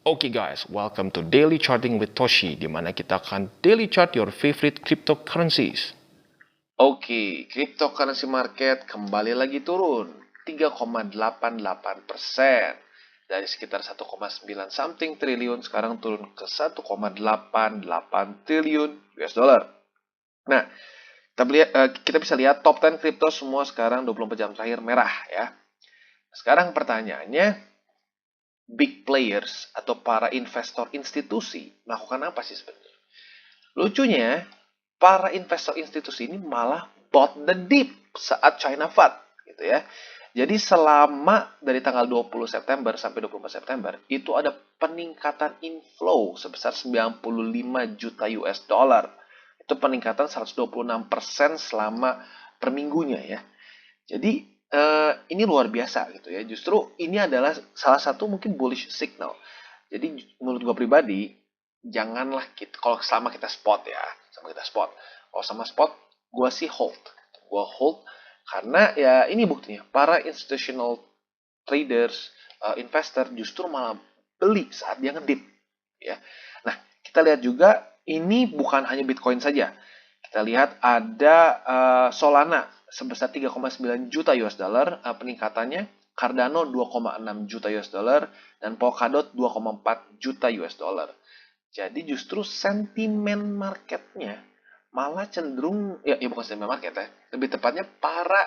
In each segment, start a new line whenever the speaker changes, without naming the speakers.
Oke guys, welcome to Daily Charting with Toshi, di mana kita akan daily chart your favorite cryptocurrencies. Oke, cryptocurrency market kembali lagi turun 3,88%. Dari sekitar 1,9 something triliun sekarang turun ke 1,88 triliun US dollar. Nah, kita bisa lihat top 10 crypto semua sekarang 24 jam terakhir merah ya. Sekarang pertanyaannya, big players atau para investor institusi melakukan apa sih sebenarnya? Lucunya, para investor institusi ini malah bought the dip saat China FUD gitu ya. Jadi selama dari tanggal 20 September sampai 24 September itu ada peningkatan inflow sebesar 95 juta US dollar. Itu peningkatan 126% selama per minggunya ya. Jadi ini luar biasa gitu ya. Justru ini adalah salah satu mungkin bullish signal. Jadi menurut gue pribadi, janganlah kita, kalau selama kita spot ya, Kalau sama spot, gue sih hold. Gue hold karena ya ini buktinya, para institutional traders, investor justru malah beli saat dia ngedip. Ya. Nah, kita lihat juga ini bukan hanya Bitcoin saja. Kita lihat ada Solana sebesar 3,9 juta US dollar peningkatannya, Cardano 2,6 juta US dollar, dan Polkadot 2,4 juta US dollar. Jadi justru sentimen marketnya malah cenderung, ya bukan sentimen market ya, lebih tepatnya para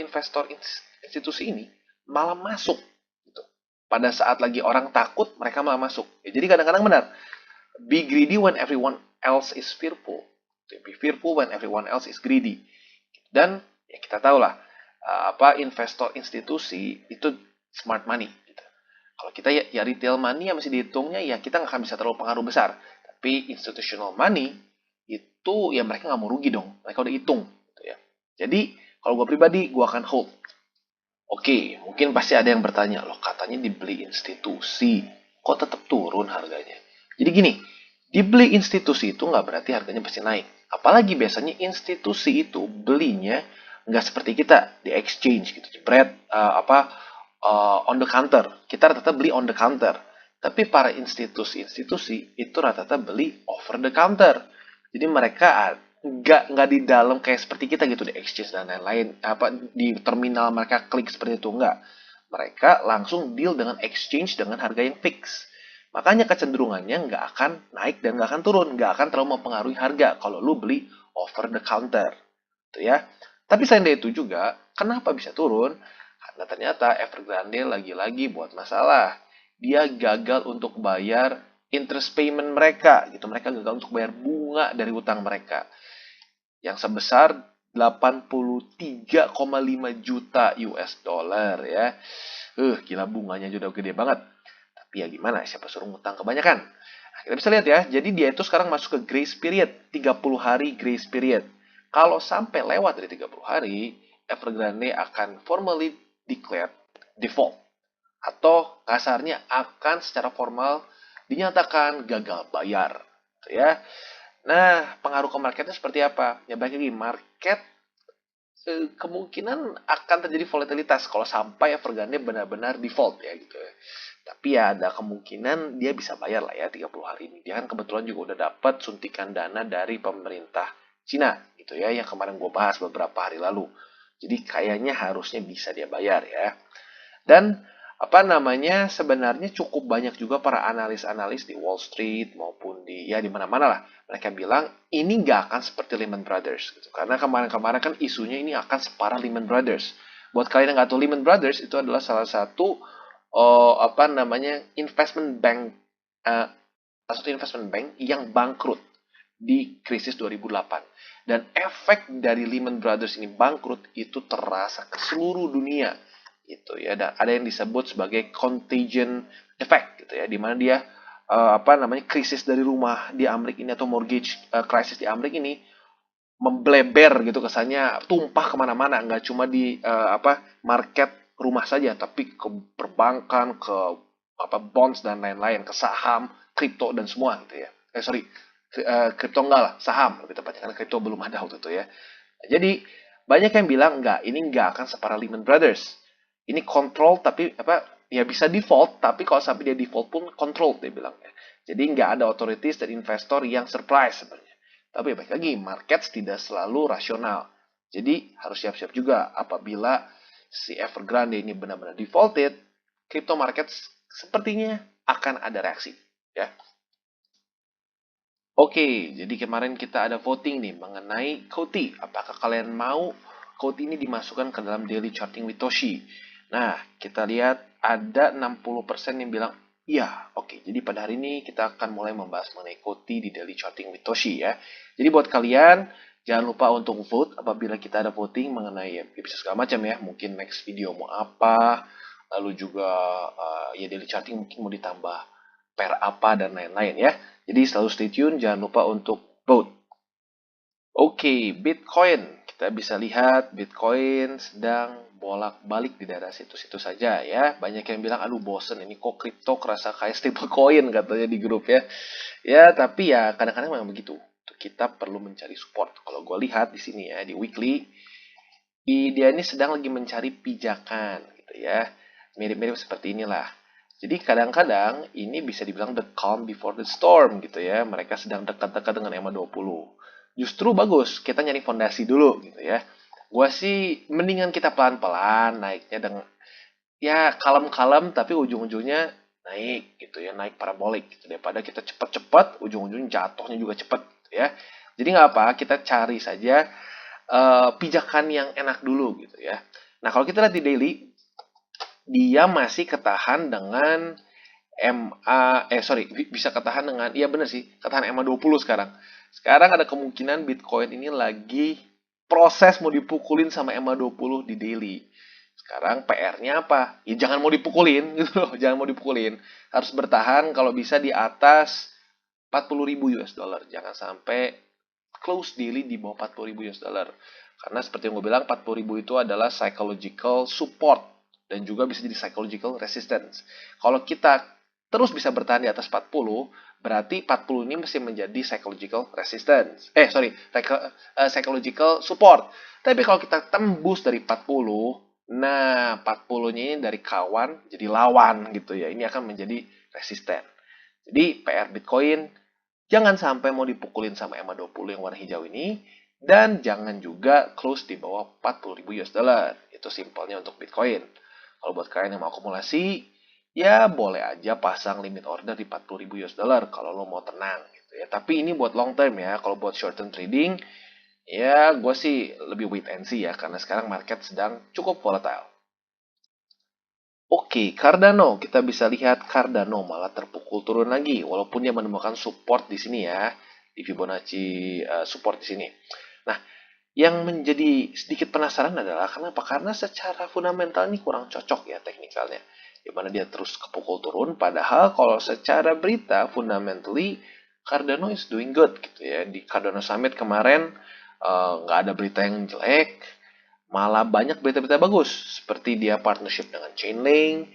investor institusi ini malah masuk. Gitu. Pada saat lagi orang takut, mereka malah masuk. Ya, jadi kadang-kadang benar, be greedy when everyone else is fearful. Be fearful when everyone else is greedy. Dan ya kita tahu lah, investor institusi itu smart money. Gitu. Kalau kita ya retail money yang masih dihitungnya, ya kita nggak akan bisa terlalu pengaruh besar. Tapi institutional money itu ya mereka nggak mau rugi dong. Mereka udah hitung. Gitu ya. Jadi kalau gue pribadi, gue akan hold. Oke, mungkin pasti ada yang bertanya, loh katanya dibeli institusi, kok tetap turun harganya? Jadi gini, dibeli institusi itu nggak berarti harganya pasti naik. Apalagi biasanya institusi itu belinya nggak seperti kita di exchange gitu, jebret on the counter. Kita rata-rata beli on the counter. Tapi para institusi itu rata-rata beli over the counter. Jadi mereka nggak di dalam kayak seperti kita gitu di exchange dan lain-lain, di terminal mereka klik seperti itu, nggak. Mereka langsung deal dengan exchange dengan harga yang fix. Makanya kecenderungannya nggak akan naik dan nggak akan turun, nggak akan terlalu mempengaruhi harga kalau lu beli over the counter, gitu ya. Tapi selain dari itu juga, kenapa bisa turun? Karena ternyata Evergrande lagi-lagi buat masalah. Dia gagal untuk bayar interest payment mereka, gitu. Mereka gagal untuk bayar bunga dari utang mereka yang sebesar 83,5 juta US dollar ya. Gila, bunganya juga udah gede banget. Tapi ya gimana, siapa suruh ngutang kebanyakan. Nah, kita bisa lihat ya, jadi dia itu sekarang masuk ke grace period, 30 hari grace period. Kalau sampai lewat dari 30 hari, Evergrande akan formally declare default. Atau kasarnya akan secara formal dinyatakan gagal bayar. Gitu ya. Nah, pengaruh ke marketnya seperti apa? Ya balik lagi, market kemungkinan akan terjadi volatilitas kalau sampai Evergrande benar-benar default ya gitu ya. Tapi ya ada kemungkinan dia bisa bayar lah ya 30 hari ini. Dia kan kebetulan juga udah dapat suntikan dana dari pemerintah Cina gitu ya, yang kemarin gue bahas beberapa hari lalu. Jadi kayaknya harusnya bisa dia bayar ya. Dan sebenarnya cukup banyak juga para analis-analis di Wall Street maupun di mana-mana lah, mereka bilang ini nggak akan seperti Lehman Brothers gitu. Karena kemarin-kemarin kan isunya ini akan separah Lehman Brothers. Buat kalian yang nggak tahu, Lehman Brothers itu adalah salah satu investment bank, yang bangkrut di krisis 2008. Dan efek dari Lehman Brothers ini bangkrut itu terasa ke seluruh dunia gitu ya. Dan ada yang disebut sebagai contagion effect gitu ya, di mana dia krisis dari rumah di Amerika ini atau mortgage crisis di Amerika ini membleber gitu, kesannya tumpah kemana-mana, nggak cuma di market rumah saja, tapi ke perbankan, ke bonds dan lain-lain, ke saham, kripto dan semua gitu ya. Kripto enggak lah, saham lebih tepatnya, karena kripto belum ada waktu itu ya. Jadi banyak yang bilang ini enggak akan separah Lehman Brothers. Ini kontrol tapi ya bisa default, tapi kalau sampai dia default pun controlled dia bilang ya. Jadi nggak ada authorities dan investor yang surprise sebenarnya. Tapi baik lagi, markets tidak selalu rasional. Jadi harus siap-siap juga apabila si Evergrande ini benar-benar defaulted, crypto markets sepertinya akan ada reaksi. Ya. Oke, jadi kemarin kita ada voting nih mengenai Koti. Apakah kalian mau Koti ini dimasukkan ke dalam daily charting with Toshi? Nah, kita lihat ada 60% yang bilang iya. Oke, jadi pada hari ini kita akan mulai membahas mengenai Koti di daily charting with Toshi ya. Jadi buat kalian, jangan lupa untuk vote apabila kita ada voting mengenai ya, bisa segala macam ya. Mungkin next video mau apa, lalu juga ya daily charting mungkin mau ditambah pair apa dan lain-lain ya. Jadi selalu stay tune, jangan lupa untuk vote. Oke, Bitcoin. Kita bisa lihat Bitcoin sedang bolak-balik di daerah situ-situ saja ya. Banyak yang bilang, aduh bosen ini kok kripto kerasa kayak stablecoin katanya di grup ya. Ya, tapi ya kadang-kadang memang begitu. Kita perlu mencari support. Kalau gue lihat di sini ya, di weekly, dia ini sedang lagi mencari pijakan gitu ya. Mirip-mirip seperti inilah. Jadi kadang-kadang ini bisa dibilang the calm before the storm gitu ya. Mereka sedang dekat-dekat dengan EMA 20. Justru bagus kita nyari fondasi dulu gitu ya. Gua sih mendingan kita pelan-pelan naiknya dengan ya kalem-kalem tapi ujung-ujungnya naik gitu ya, naik parabolik gitu daripada kita cepat-cepat ujung-ujungnya jatuhnya juga cepat gitu ya. Jadi nggak apa, kita cari saja pijakan yang enak dulu gitu ya. Nah, kalau kita lihat di daily dia masih ketahan dengan bisa ketahan dengan, iya bener sih, ketahan EMA 20 sekarang. Sekarang ada kemungkinan Bitcoin ini lagi proses mau dipukulin sama EMA 20 di daily. Sekarang PR-nya apa? Ya jangan mau dipukulin gitu loh, jangan mau dipukulin. Harus bertahan kalau bisa di atas 40.000 US dollar. Jangan sampai close daily di bawah 40.000 US dollar. Karena seperti yang gue bilang, 40.000 itu adalah psychological support dan juga bisa jadi psychological resistance. Kalau kita terus bisa bertahan di atas 40, berarti 40 ini mesti menjadi psychological resistance. Psychological support. Tapi kalau kita tembus dari 40, nah 40-nya ini dari kawan jadi lawan gitu ya. Ini akan menjadi resisten. Jadi PR Bitcoin jangan sampai mau dipukulin sama EMA 20 yang warna hijau ini, dan jangan juga close di bawah 40.000 US dollar. Itu simpelnya untuk Bitcoin. Kalau buat kalian yang mau akumulasi, ya boleh aja pasang limit order di 40.000 US dollar kalau lo mau tenang gitu ya. Tapi ini buat long term ya. Kalau buat short term trading, ya gue sih lebih wait and see ya karena sekarang market sedang cukup volatile. Oke, Cardano. Kita bisa lihat Cardano malah terpukul turun lagi. Walaupun dia menemukan support di sini ya. Di Fibonacci support di sini. Nah, yang menjadi sedikit penasaran adalah kenapa? Karena secara fundamental ini kurang cocok ya teknikalnya. Di mana dia terus kepukul turun. Padahal kalau secara berita, fundamentally, Cardano is doing good gitu ya. Di Cardano Summit kemarin, nggak ada berita yang jelek, malah banyak berita-berita bagus seperti dia partnership dengan Chainlink,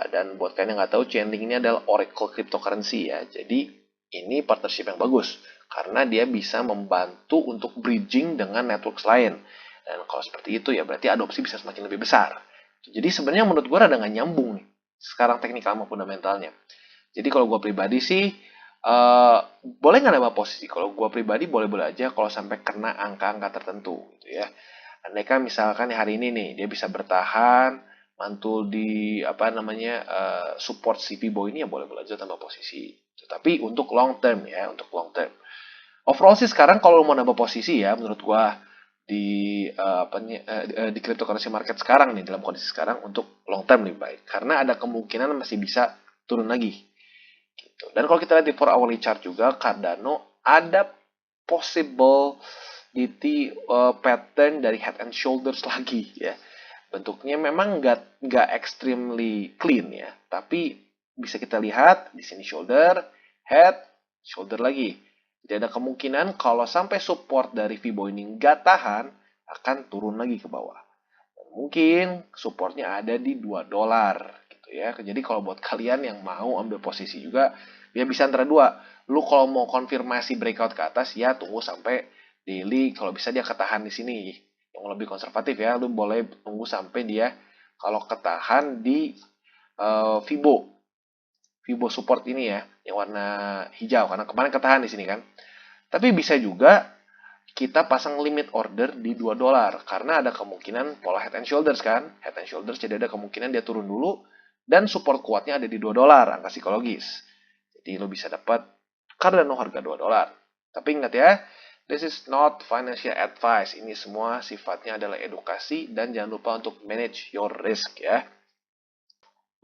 dan buat kalian yang nggak tahu, Chainlink ini adalah Oracle cryptocurrency ya. Jadi ini partnership yang bagus karena dia bisa membantu untuk bridging dengan networks lain. Dan kalau seperti itu ya berarti adopsi bisa semakin lebih besar. Jadi sebenarnya menurut gue rada nggak nyambung nih sekarang teknikal sama fundamentalnya. Jadi kalau gue pribadi sih boleh nggak nambah posisi? Kalau gue pribadi boleh-boleh aja kalau sampai kena angka-angka tertentu gitu ya. Andaikan misalkan hari ini nih dia bisa bertahan mantul di support si Boy ini, ya boleh-boleh aja tambah posisi. Tapi untuk long term ya, untuk long term. Overall sih sekarang kalau mau nambah posisi ya menurut gua di cryptocurrency market sekarang nih dalam kondisi sekarang untuk long term lebih baik karena ada kemungkinan masih bisa turun lagi gitu. Dan kalau kita lihat di 4 hourly chart juga Cardano ada possible pattern dari head and shoulders lagi ya. Bentuknya memang nggak extremely clean ya, tapi bisa kita lihat di sini shoulder, head, shoulder lagi. Jadi ada kemungkinan kalau sampai support dari Fibo ini nggak tahan, akan turun lagi ke bawah. Mungkin supportnya ada di 2 dolar gitu ya. Jadi kalau buat kalian yang mau ambil posisi juga, ya bisa antara dua. Lu kalau mau konfirmasi breakout ke atas, ya tunggu sampai daily. Kalau bisa dia ketahan di sini. Yang lebih konservatif ya, lu boleh tunggu sampai dia kalau ketahan di Fibo support ini ya, yang warna hijau karena kemarin ketahan di sini kan. Tapi bisa juga kita pasang limit order di $2 karena ada kemungkinan pola head and shoulders kan. Head and shoulders jadi ada kemungkinan dia turun dulu dan support kuatnya ada di $2 angka psikologis. Jadi lo bisa dapat Cardano harga $2. Tapi ingat ya, this is not financial advice. Ini semua sifatnya adalah edukasi dan jangan lupa untuk manage your risk ya.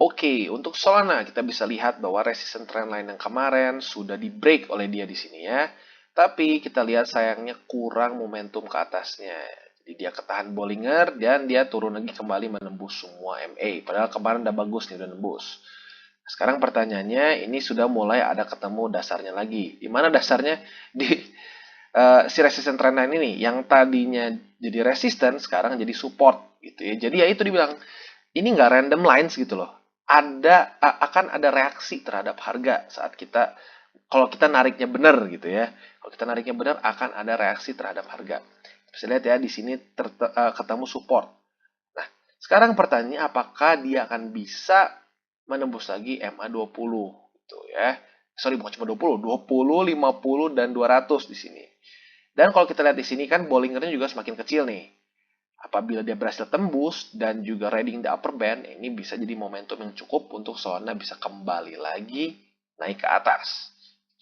Oke, untuk Solana kita bisa lihat bahwa resistance trendline yang kemarin sudah di break oleh dia di sini ya. Tapi kita lihat sayangnya kurang momentum ke atasnya. Jadi dia ketahan Bollinger dan dia turun lagi kembali menembus semua MA. Padahal kemarin udah bagus nih, udah nembus. Sekarang pertanyaannya, ini sudah mulai ada ketemu dasarnya lagi. Di mana dasarnya? Di si resistance trendline ini yang tadinya jadi resistance sekarang jadi support gitu ya. Jadi ya itu dibilang ini nggak random lines gitu loh. Akan ada reaksi terhadap harga saat kita kalau kita nariknya benar gitu ya. Kalau kita nariknya benar akan ada reaksi terhadap harga. Bisa lihat ya di sini ketemu support. Nah, sekarang pertanyaannya apakah dia akan bisa menembus lagi MA20 gitu ya. Sorry, bukan cuma 20, 20, 50 dan 200 di sini. Dan kalau kita lihat di sini kan Bollingernya juga semakin kecil nih. Apabila dia berhasil tembus dan juga riding the upper band, ini bisa jadi momentum yang cukup untuk Solana bisa kembali lagi naik ke atas.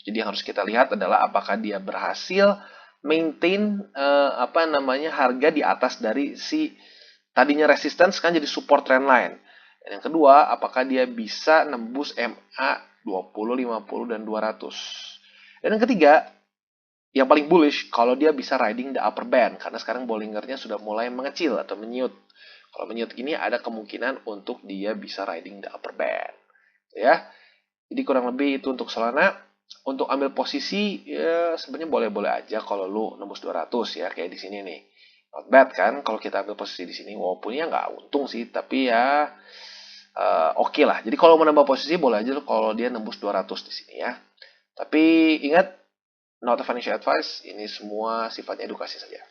Jadi yang harus kita lihat adalah apakah dia berhasil maintain harga di atas dari si tadinya resistance kan jadi support trendline. Dan yang kedua, apakah dia bisa nembus MA 20, 50 dan 200. Dan yang ketiga, yang paling bullish kalau dia bisa riding the upper band karena sekarang Bollingernya sudah mulai mengecil atau menyut. Kalau menyut gini ada kemungkinan untuk dia bisa riding the upper band. Ya. Jadi kurang lebih itu untuk Solana. Untuk ambil posisi ya sebenarnya boleh-boleh aja kalau lu nembus 200 ya kayak di sini nih. Not bad kan kalau kita ambil posisi di sini walaupun ya nggak untung sih tapi ya oke lah. Jadi kalau mau nambah posisi boleh aja kalau dia nembus 200 di sini ya. Tapi ingat not a financial advice, ini semua sifatnya edukasi saja.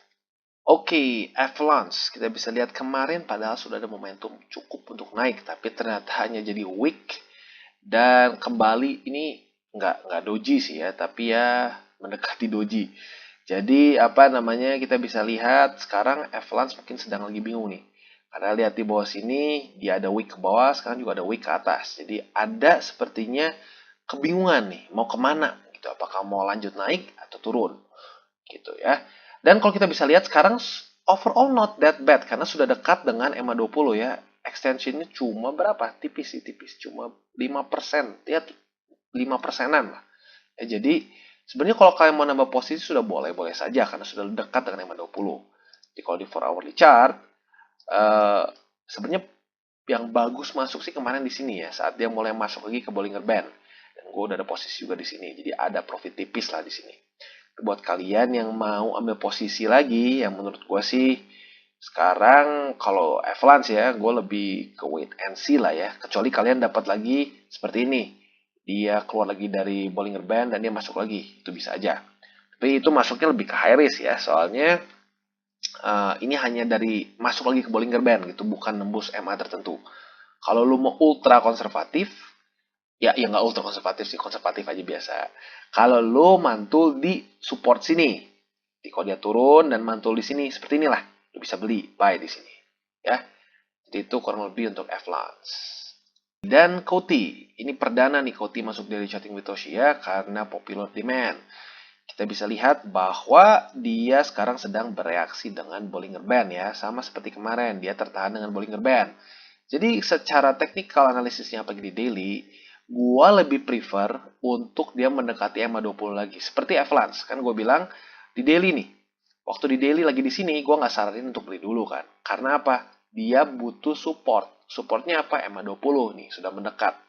Oke, Avalanche. Kita bisa lihat kemarin padahal sudah ada momentum cukup untuk naik, tapi ternyata hanya jadi weak. Dan kembali ini nggak doji sih ya, tapi ya mendekati doji. Jadi kita bisa lihat sekarang Avalanche mungkin sedang lagi bingung nih. Karena lihat di bawah sini, dia ada wick ke bawah, sekarang juga ada wick ke atas. Jadi ada sepertinya kebingungan nih, mau kemana gitu. Apakah mau lanjut naik atau turun gitu ya. Dan kalau kita bisa lihat sekarang overall not that bad karena sudah dekat dengan MA20 ya. Extensionnya cuma berapa? Tipis sih, tipis. Cuma 5%. Ya 5%-an lah. Ya, jadi sebenarnya kalau kalian mau nambah posisi sudah boleh-boleh saja karena sudah dekat dengan MA20. Jadi kalau di 4 hourly chart sebenarnya yang bagus masuk sih kemarin di sini ya saat dia mulai masuk lagi ke Bollinger Band. Dan gue udah ada posisi juga di sini. Jadi ada profit tipis lah di sini. Buat kalian yang mau ambil posisi lagi, yang menurut gue sih sekarang kalau Avalanche ya, gue lebih ke wait and see lah ya. Kecuali kalian dapat lagi seperti ini. Dia keluar lagi dari Bollinger Band dan dia masuk lagi. Itu bisa aja. Tapi itu masuknya lebih ke high risk ya. Soalnya ini hanya dari masuk lagi ke Bollinger Band gitu. Bukan nembus MA tertentu. Kalau lu mau ultra konservatif, ya nggak ultra konservatif sih, konservatif aja biasa. Kalau lo mantul di support sini, di kalau dia turun dan mantul di sini seperti inilah, lo bisa beli buy di sini, ya. Jadi itu kurang lebih untuk Avalanche. Dan Koti, ini perdana nih Koti masuk dari Chatting with Toshi ya karena popular demand. Kita bisa lihat bahwa dia sekarang sedang bereaksi dengan Bollinger Band ya, sama seperti kemarin dia tertahan dengan Bollinger Band. Jadi secara teknikal analisisnya pagi di daily, gua lebih prefer untuk dia mendekati MA20 lagi. Seperti Avalanche, kan gue bilang di daily nih. Waktu di daily lagi di sini, gua nggak saranin untuk beli dulu kan. Karena apa? Dia butuh support. Supportnya apa? MA20 nih, sudah mendekat.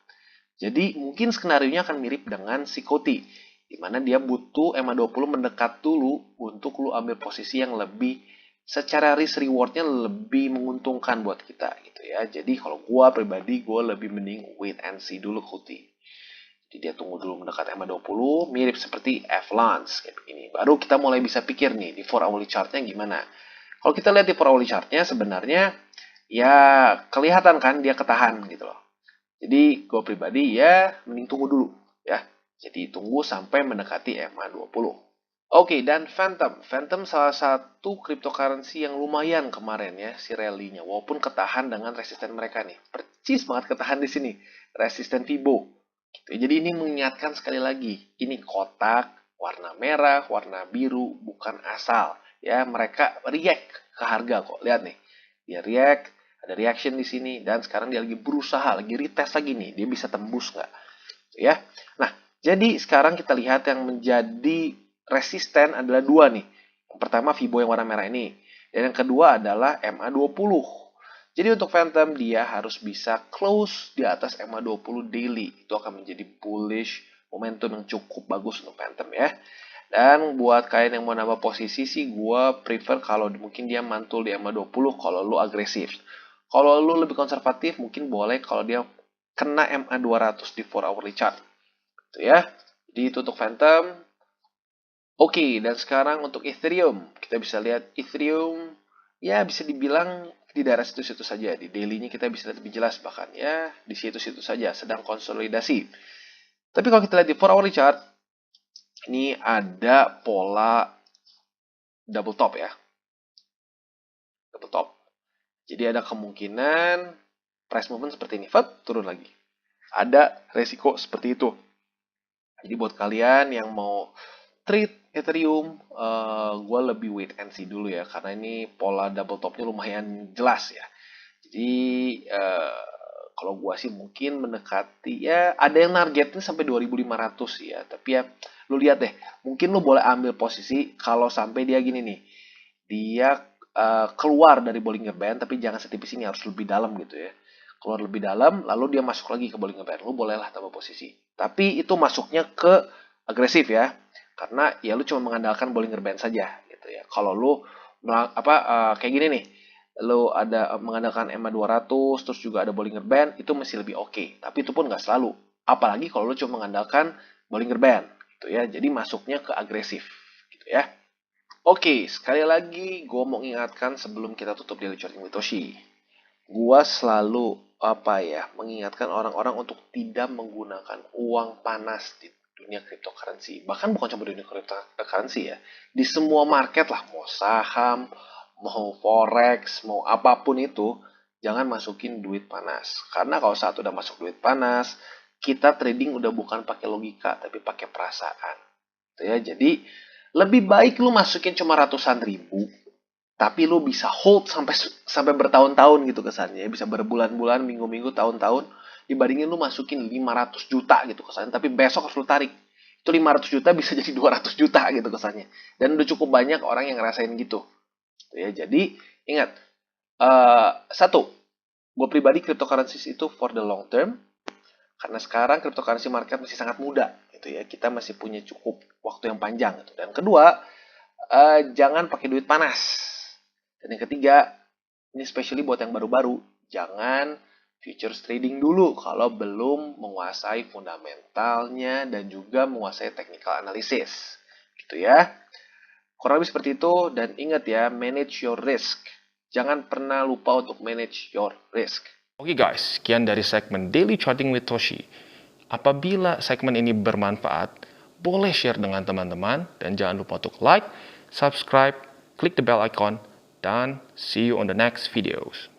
Jadi mungkin skenario-nya akan mirip dengan si Koti. Di mana dia butuh MA20 mendekat dulu untuk lu ambil posisi yang lebih secara risk rewardnya lebih menguntungkan buat kita gitu ya. Jadi kalau gue pribadi gue lebih mending wait and see dulu Kuti. Jadi dia tunggu dulu mendekat MA20 mirip seperti Avalanche kayak begini. Baru kita mulai bisa pikir nih di 4 hourly chartnya gimana. Kalau kita lihat di 4 hourly chartnya sebenarnya ya kelihatan kan dia ketahan gitu loh. Jadi gue pribadi ya mending tunggu dulu ya. Jadi tunggu sampai mendekati MA20. Oke, dan Phantom. Phantom salah satu cryptocurrency yang lumayan kemarin ya, si rally-nya. Walaupun ketahan dengan resisten mereka nih. Percis banget ketahan di sini. Resisten Fibo. Gitu. Jadi ini mengingatkan sekali lagi. Ini kotak, warna merah, warna biru, bukan asal. Ya, mereka react ke harga kok. Lihat nih. Dia react, ada reaction di sini. Dan sekarang dia lagi berusaha, lagi retest lagi nih. Dia bisa tembus nggak? Ya. Nah, jadi sekarang kita lihat yang menjadi resisten adalah dua nih. Yang pertama Fibo yang warna merah ini. Dan yang kedua adalah MA20. Jadi untuk Phantom dia harus bisa close di atas MA20 daily. Itu akan menjadi bullish momentum yang cukup bagus untuk Phantom ya. Dan buat kalian yang mau nambah posisi sih gue prefer kalau mungkin dia mantul di MA20 kalau lu agresif. Kalau lu lebih konservatif mungkin boleh kalau dia kena MA200 di 4 hourly chart. Gitu ya. Jadi itu untuk Phantom. Oke, dan sekarang untuk Ethereum. Kita bisa lihat Ethereum, ya bisa dibilang di daerah situ-situ saja. Di daily-nya kita bisa lihat lebih jelas bahkan. Ya, di situ-situ saja, sedang konsolidasi. Tapi kalau kita lihat di 4 hourly chart, ini ada pola double top ya. Double top. Jadi ada kemungkinan price movement seperti ini. Turun lagi. Ada resiko seperti itu. Jadi buat kalian yang mau trade Ethereum, gue lebih wait and see dulu ya, karena ini pola double topnya lumayan jelas ya. Jadi kalau gue sih mungkin mendekati ya, ada yang targetnya sampai 2.500 ya, tapi ya lu lihat deh, mungkin lu boleh ambil posisi kalau sampai dia gini nih, dia keluar dari Bollinger Band, tapi jangan setipis ini, harus lebih dalam gitu ya. Keluar lebih dalam, lalu dia masuk lagi ke Bollinger Band, lu bolehlah tambah posisi. Tapi itu masuknya ke agresif ya, karena ya lu cuma mengandalkan Bollinger Band saja gitu ya. Kalau lu kayak gini nih, lu ada mengandalkan MA200 terus juga ada Bollinger Band, itu masih lebih oke. Tapi itu pun nggak selalu. Apalagi kalau lu cuma mengandalkan Bollinger Band gitu ya. Jadi masuknya ke agresif gitu ya. Oke, sekali lagi gue mau ingatkan sebelum kita tutup daily charting with Toshi. Gue selalu mengingatkan orang-orang untuk tidak menggunakan uang panas di dunia cryptocurrency. Bahkan bukan cuma di dunia cryptocurrency ya. Di semua market lah, mau saham, mau forex, mau apapun itu, jangan masukin duit panas. Karena kalau saat udah masuk duit panas, kita trading udah bukan pakai logika, tapi pakai perasaan. Gitu ya. Jadi lebih baik lu masukin cuma ratusan ribu, tapi lu bisa hold sampai bertahun-tahun gitu kesannya, bisa berbulan-bulan, minggu-minggu, tahun-tahun, dibandingin lu masukin 500 juta gitu kesannya, tapi besok harus lu tarik. Itu 500 juta bisa jadi 200 juta gitu kesannya. Dan udah cukup banyak orang yang ngerasain gitu. Ya, jadi ingat, satu, gue pribadi cryptocurrencies itu for the long term, karena sekarang cryptocurrency market masih sangat muda gitu ya, kita masih punya cukup waktu yang panjang gitu. Dan kedua, jangan pakai duit panas. Dan yang ketiga, ini especially buat yang baru-baru, jangan futures trading dulu kalau belum menguasai fundamentalnya dan juga menguasai technical analysis gitu ya. Kurang lebih seperti itu, dan ingat ya, manage your risk. Jangan pernah lupa untuk manage your risk.
Oke guys, sekian dari segmen Daily Charting with Toshi. Apabila segmen ini bermanfaat, boleh share dengan teman-teman, dan jangan lupa untuk like, subscribe, klik the bell icon, dan see you on the next videos.